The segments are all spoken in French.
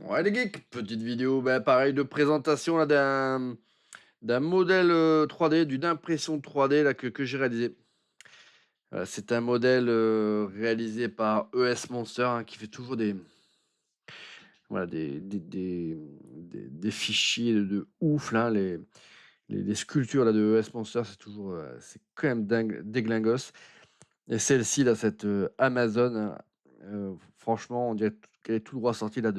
Ouais les geeks, petite vidéo, bah, pareil de présentation là d'un modèle, 3D, d'une impression 3D là que j'ai réalisé. C'est un modèle, réalisé par ES Monster, hein, qui fait toujours des voilà des fichiers de ouf là, les sculptures là de ES Monster, c'est toujours, c'est quand même dingue, déglingos et celle-ci là, cette, Amazon, franchement on dirait qu'elle est tout droit sortie là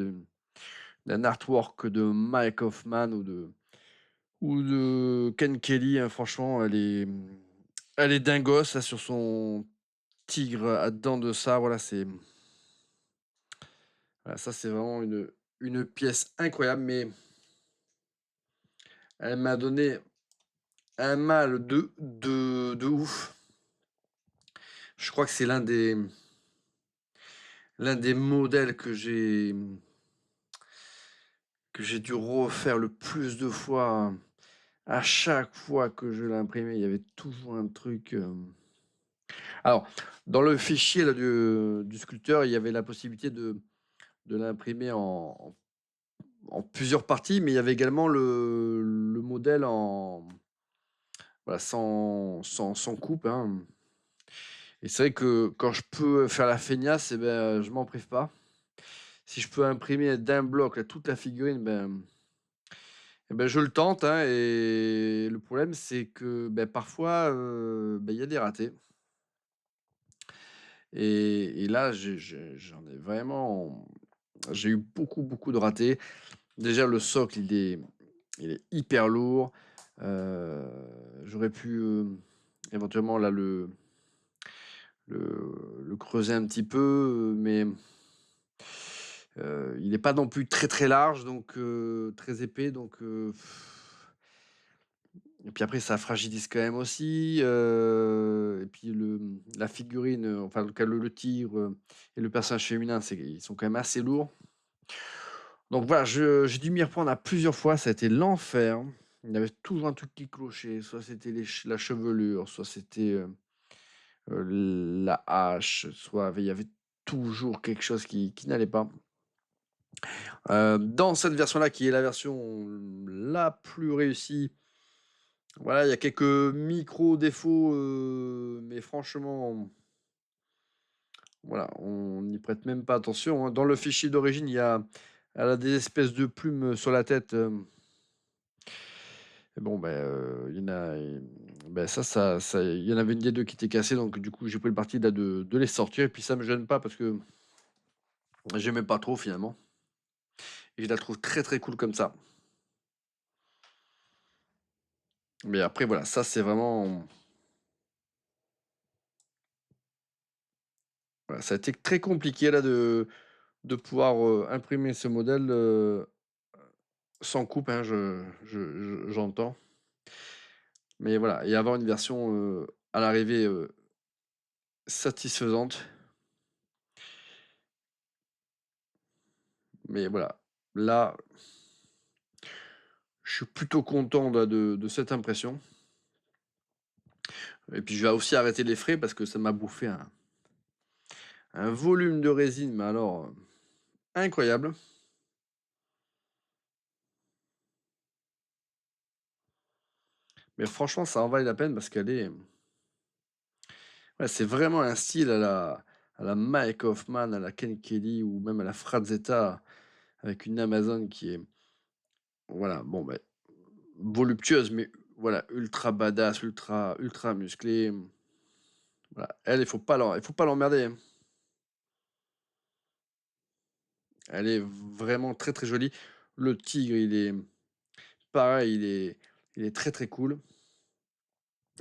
d'un artwork de Mike Hoffman ou de Ken Kelly, hein, franchement, elle est dingos là sur son tigre à dents de sabre, voilà, voilà, ça c'est vraiment une pièce incroyable, mais elle m'a donné un mal de ouf. Je crois que c'est l'un des modèles que j'ai dû refaire le plus de fois. À chaque fois que je l'imprimais, il y avait toujours un truc, alors dans le fichier là du sculpteur, il y avait la possibilité de l'imprimer en plusieurs parties, mais il y avait également le modèle en voilà, sans coupe, hein. Et c'est vrai que quand je peux faire la feignasse et ben, je m'en prive pas. Si je peux imprimer d'un bloc là, toute la figurine, ben, je le tente, hein, et le problème c'est que, beh, parfois, il y a des ratés et là j'en ai vraiment j'ai eu beaucoup, beaucoup de ratés. Déjà le socle, il est hyper lourd. Heu, J'aurais pu, éventuellement là le creuser un petit peu, mais il est pas non plus très, très large, donc très épais, donc et puis après ça fragilise quand même aussi, et puis la figurine, enfin en tout cas le tigre, et le personnage féminin, ils sont quand même assez lourds. Donc voilà, j'ai dû m'y reprendre à plusieurs fois, ça a été l'enfer. Il y avait toujours un truc qui clochait, soit c'était la chevelure, soit c'était, la hache, soit il y avait toujours quelque chose qui n'allait pas. Dans cette version-là, qui est la version la plus réussie, voilà, il y a quelques micros défauts, mais franchement, voilà, on n'y prête même pas attention, hein. Dans le fichier d'origine, elle a des espèces de plumes sur la tête, et bon, il y en a, ça il y en avait une des 2 qui était cassée, donc du coup, j'ai pris le parti là de les sortir et puis ça me gêne pas parce que j'aimais pas trop finalement et je la trouve très, très cool comme ça. Mais après voilà, ça c'est vraiment voilà, ça a été très compliqué là de pouvoir, imprimer ce modèle, sans coupe, hein, j'entends. Mais voilà et avoir une version, à l'arrivée, satisfaisante. Mais voilà, là, je suis plutôt content de cette impression et puis je vais aussi arrêter les frais parce que ça m'a bouffé un volume de résine, mais alors, incroyable. Mais franchement, ça en valait la peine parce qu'elle est ouais, c'est vraiment un style à la Mike Hoffman, à la Ken Kelly ou même à la Frazetta avec une Amazon qui est voilà, bon, voluptueuse, mais voilà, ultra badass, ultra musclée. Voilà, elle, il faut pas l'emmerder, hein. Elle est vraiment très, très jolie. Le tigre, il est pareil, il est très, très cool.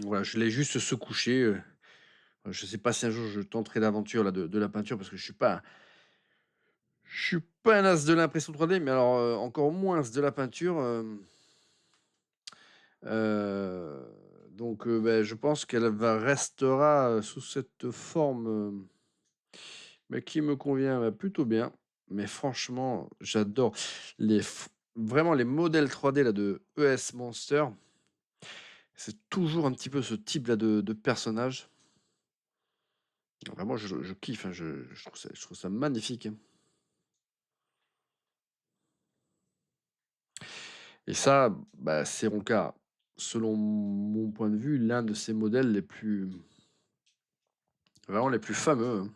Voilà, je l'ai juste se coucher, je sais pas si un jour je tenterai l'aventure là de la peinture parce que je suis pas un as de l'impression 3D, mais alors, encore moins de la peinture, donc je pense qu'elle restera, sous cette forme, mais qui me convient, plutôt bien. Mais franchement, j'adore vraiment les modèles 3D là de ES Monster. C'est toujours un petit peu ce type là de personnage. Vraiment je kiffe, hein, je trouve ça magnifique, hein. Et ça, bah, c'est en cas, selon mon point de vue, l'un de ces modèles les plus vraiment les plus fameux, hein.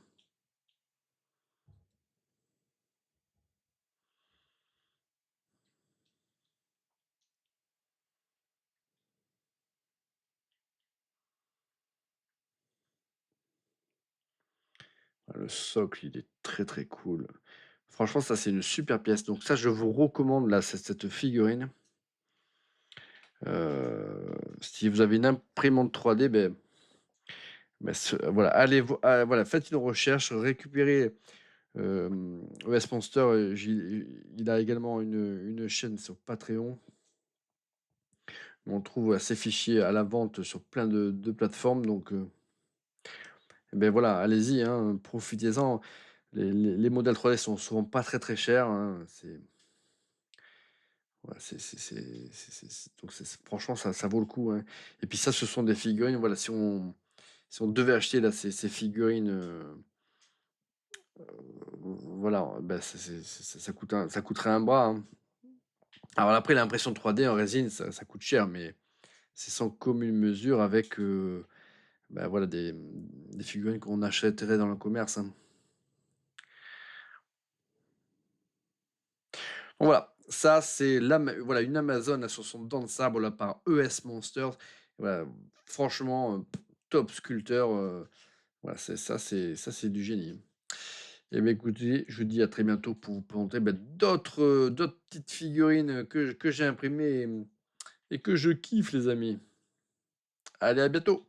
Ah, le socle, il est très, très cool. Franchement, ça, c'est une super pièce. Donc ça, je vous recommande là, cette figurine. Si vous avez une imprimante 3D, voilà, voilà, faites une recherche, récupérez ES Monster. Il a également une chaîne sur Patreon. On trouve ses fichiers à la vente sur plein de plateformes. Donc, voilà, allez-y, hein, profitez-en. Les modèles 3D sont souvent pas très très chers, hein. Ouais, donc franchement, ça vaut le coup, hein. Et puis ça, ce sont des figurines, voilà, si on devait acheter là ces figurines, voilà, bah, ça coûterait un bras, hein. Alors après, l'impression 3D en résine, ça coûte cher, mais c'est sans commune mesure avec, voilà, des figurines qu'on achèterait dans le commerce, hein. Donc voilà, ça c'est voilà, une Amazon sur son dent de sabre là, par ES Monsters. Voilà, franchement, top sculpteur, voilà, c'est du génie. Et bien écoutez, je vous dis à très bientôt pour vous présenter, d'autres petites figurines que j'ai imprimées et que je kiffe les amis. Allez, à bientôt!